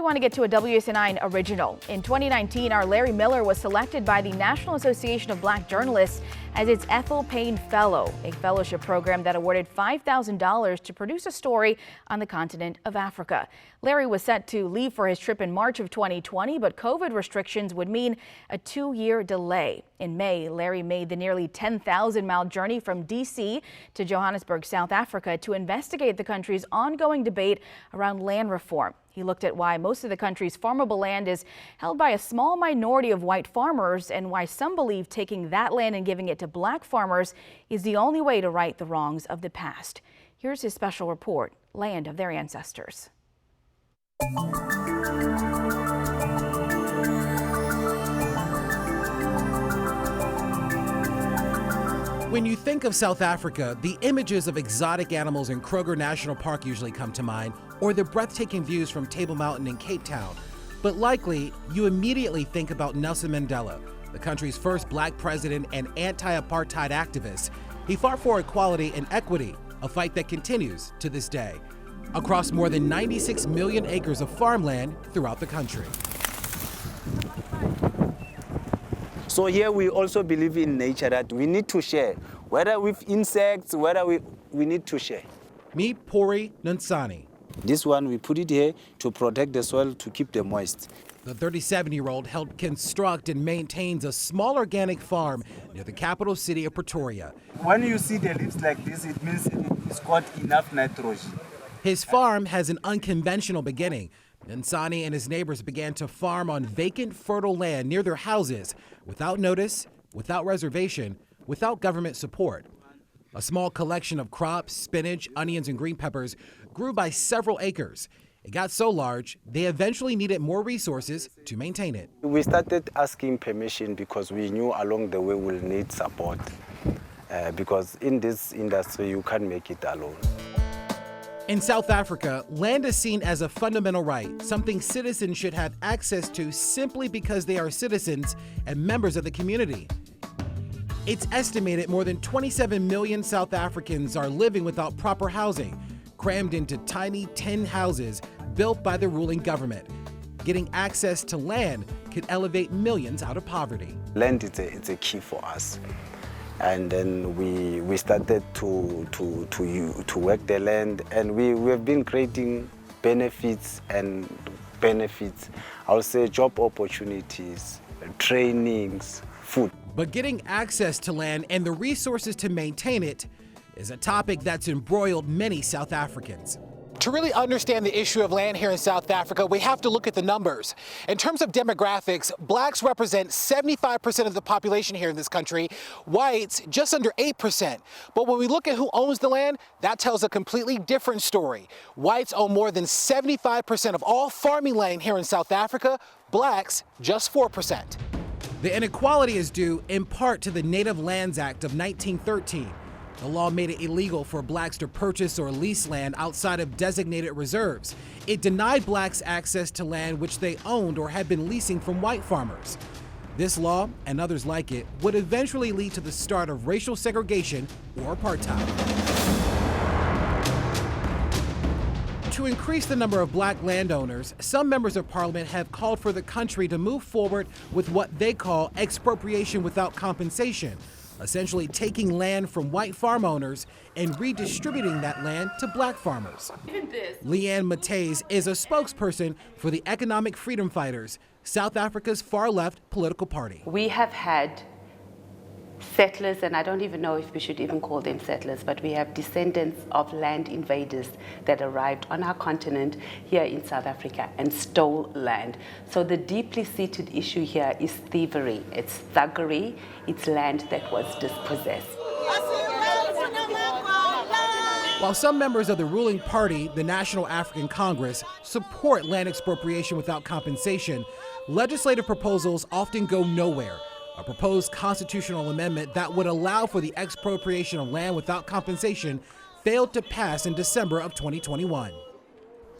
we want to get to a WUSA original. In 2019, our Larry Miller was selected by the National Association of Black Journalists as its Ethel Payne Fellow, a fellowship program that awarded $5,000 to produce a story on the continent of Africa. Larry was set to leave for his trip in March of 2020, but COVID restrictions would mean a 2-year delay. In May, Larry made the nearly 10,000-mile journey from D.C. to Johannesburg, South Africa, to investigate the country's ongoing debate around land reform. He looked at why most of the country's farmable land is held by a small minority of white farmers and why some believe taking that land and giving it to black farmers is the only way to right the wrongs of the past. Here's his special report, Land of Their Ancestors. When you think of South Africa, the images of exotic animals in Kruger National Park usually come to mind, or the breathtaking views from Table Mountain in Cape Town. But likely, you immediately think about Nelson Mandela, the country's first black president and anti-apartheid activist. He fought for equality and equity, a fight that continues to this day, across more than 96 million acres of farmland throughout the country. So here we also believe in nature that we need to share, whether with insects, whether we need to share. Meet Pori Nansani. This one, we put it here to protect the soil, to keep them moist. The 37-year-old helped construct and maintains a small organic farm near the capital city of Pretoria. When you see the leaves like this, it means it's got enough nitrogen. His farm has an unconventional beginning. Nansani and his neighbors began to farm on vacant, fertile land near their houses, without notice, without reservation, without government support. A small collection of crops, spinach, onions, and green peppers grew by several acres. It got so large, they eventually needed more resources to maintain it. We started asking permission because we knew along the way we'll need support. Because in this industry, you can't make it alone. In South Africa, land is seen as a fundamental right, something citizens should have access to simply because they are citizens and members of the community. It's estimated more than 27 million South Africans are living without proper housing, crammed into tiny tin houses built by the ruling government. Getting access to land could elevate millions out of poverty. Land is a key for us. And then we started to work the land, and we have been creating benefits, I would say job opportunities, trainings, food. But getting access to land and the resources to maintain it is a topic that's embroiled many South Africans. To really understand the issue of land here in South Africa, we have to look at the numbers. In terms of demographics, blacks represent 75% of the population here in this country, whites just under 8%. But when we look at who owns the land, that tells a completely different story. Whites own more than 75% of all farming land here in South Africa, blacks just 4%. The inequality is due in part to the Native Lands Act of 1913. The law made it illegal for blacks to purchase or lease land outside of designated reserves. It denied blacks access to land which they owned or had been leasing from white farmers. This law, and others like it, would eventually lead to the start of racial segregation or apartheid. To increase the number of black landowners, some members of parliament have called for the country to move forward with what they call expropriation without compensation, essentially taking land from white farm owners and redistributing that land to black farmers. Leanne Matthys is a spokesperson for the Economic Freedom Fighters, South Africa's far-left political party. We have had settlers, and I don't even know if we should even call them settlers, but we have descendants of land invaders that arrived on our continent here in South Africa and stole land. So the deeply seated issue here is thievery, it's thuggery, it's land that was dispossessed. While some members of the ruling party, the National African Congress, support land expropriation without compensation, legislative proposals often go nowhere. A proposed constitutional amendment that would allow for the expropriation of land without compensation failed to pass in December of 2021.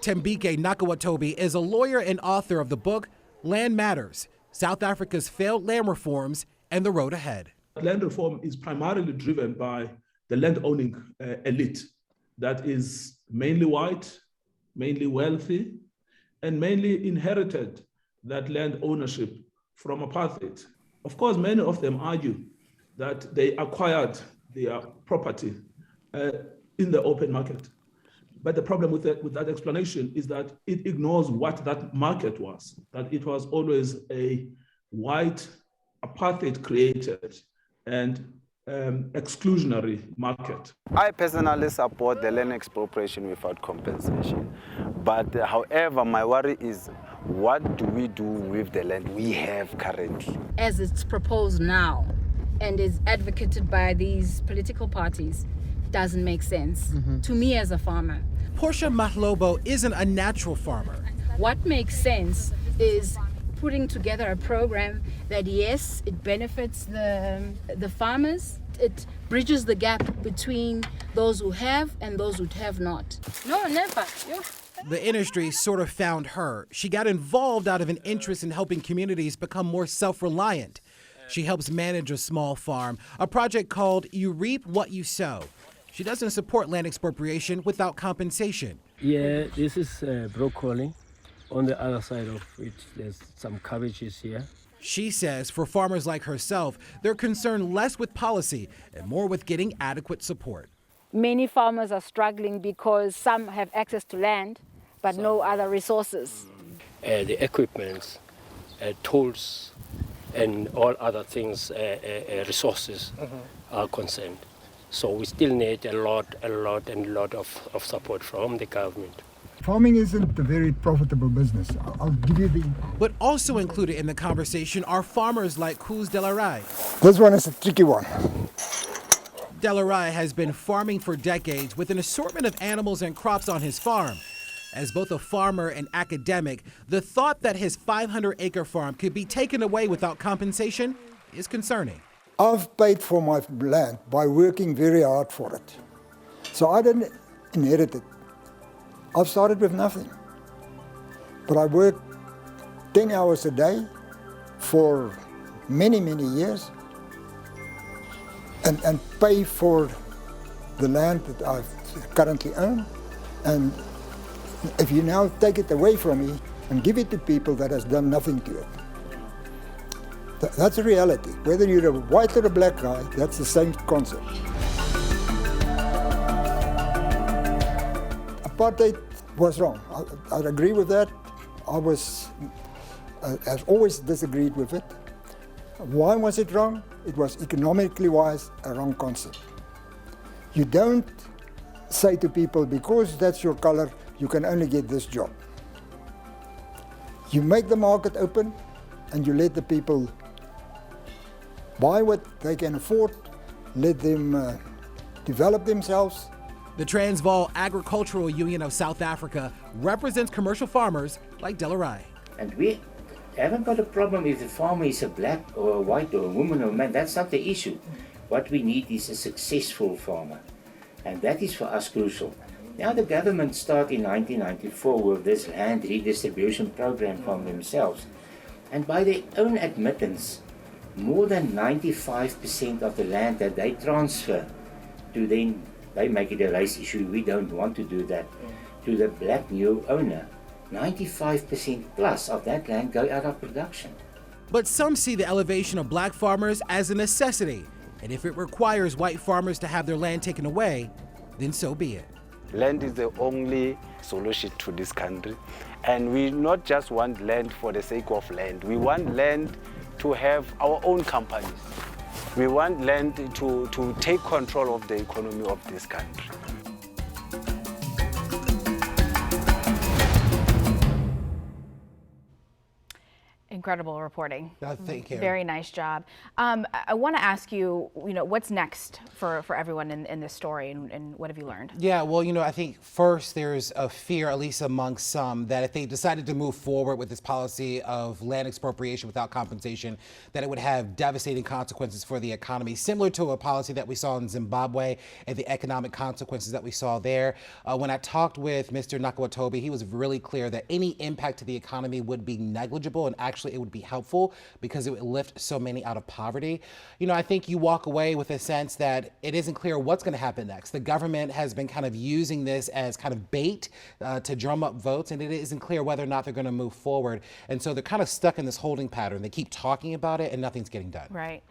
Tembike Nakawatobi is a lawyer and author of the book Land Matters, South Africa's Failed Land Reforms and the Road Ahead. Land reform is primarily driven by the land-owning elite that is mainly white, mainly wealthy, and mainly inherited that land ownership from apartheid. Of course, many of them argue that they acquired their property in the open market. But the problem with that explanation is that it ignores what that market was, that it was always a white, apartheid-created and exclusionary market. I personally support the land expropriation without compensation. But however, my worry is, what do we do with the land we have currently? As it's proposed now and is advocated by these political parties, doesn't make sense to me as a farmer. Portia Mahlobo isn't a natural farmer. What makes sense is putting together a program that, yes, it benefits the farmers, it bridges the gap between those who have and those who have not. No, never. The industry sort of found her. She got involved out of an interest in helping communities become more self-reliant. She helps manage a small farm, a project called You Reap What You Sow. She doesn't support land expropriation without compensation. Yeah, this is broccoli. On the other side of it, there's some cabbages here. She says for farmers like herself, they're concerned less with policy and more with getting adequate support. Many farmers are struggling because some have access to land, but no other resources. The equipment, tools, and all other things, resources are concerned. So we still need a lot of support from the government. Farming isn't a very profitable business. I'll give you the... But also included in the conversation are farmers like Kuz Delarai. This one is a tricky one. Delarai has been farming for decades with an assortment of animals and crops on his farm. As both a farmer and academic, the thought that his 500-acre farm could be taken away without compensation is concerning. I've paid for my land by working very hard for it. So I didn't inherit it. I've started with nothing. But I worked 10 hours a day for many, many years and pay for the land that I currently own. And if you now take it away from me and give it to people that has done nothing to it, that's a reality. Whether you're a white or a black guy, that's the same concept. Apartheid was wrong. I agree with that. I've always disagreed with it. Why was it wrong? It was economically wise a wrong concept. You don't say to people, because that's your color, you can only get this job. You make the market open and you let the people buy what they can afford, let them develop themselves. The Transvaal Agricultural Union of South Africa represents commercial farmers like Delarai. And we haven't got a problem if the farmer is a black or a white or a woman or a man. That's not the issue. What we need is a successful farmer. And that is for us crucial. Now the government started in 1994 with this land redistribution program from themselves. And by their own admittance, more than 95% of the land that they transfer to them, they make it a race issue, we don't want to do that, to the black new owner. 95% plus of that land go out of production. But some see the elevation of black farmers as a necessity. And if it requires white farmers to have their land taken away, then so be it. Land is the only solution to this country. And we not just want land for the sake of land. We want land to have our own companies. We want land to take control of the economy of this country. Incredible reporting. Thank you. Very nice job. I want to ask you, what's next for everyone in this story, and what have you learned? Yeah, well, I think first there's a fear, at least amongst some, that if they decided to move forward with this policy of land expropriation without compensation, that it would have devastating consequences for the economy, similar to a policy that we saw in Zimbabwe and the economic consequences that we saw there. When I talked with Mr. Nakawatobi, he was really clear that any impact to the economy would be negligible and actually it would be helpful because it would lift so many out of poverty. You know, I think you walk away with a sense that it isn't clear what's going to happen next. The government has been kind of using this as kind of bait to drum up votes, and it isn't clear whether or not they're going to move forward. And so they're kind of stuck in this holding pattern. They keep talking about it and nothing's getting done. Right.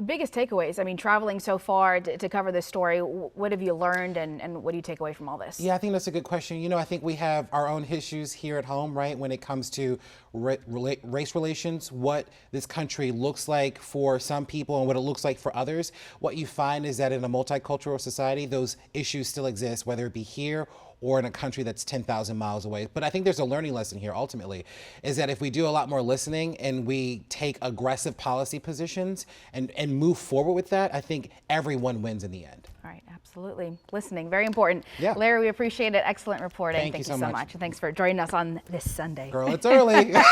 Biggest takeaways, I mean, traveling so far to cover this story, what have you learned and what do you take away from all this? Yeah, I think that's a good question. You know, I think we have our own issues here at home, right, when it comes to race relations, what this country looks like for some people and what it looks like for others. What you find is that in a multicultural society, those issues still exist, whether it be here or in a country that's 10,000 miles away. But I think there's a learning lesson here ultimately, is that if we do a lot more listening and we take aggressive policy positions and move forward with that, I think everyone wins in the end. All right, absolutely. Listening, very important. Yeah. Larry, we appreciate it. Excellent reporting. Thank you so much. And thanks for joining us on this Sunday. Girl, it's early. All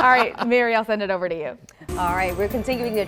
right, Mary, I'll send it over to you. All right, we're continuing the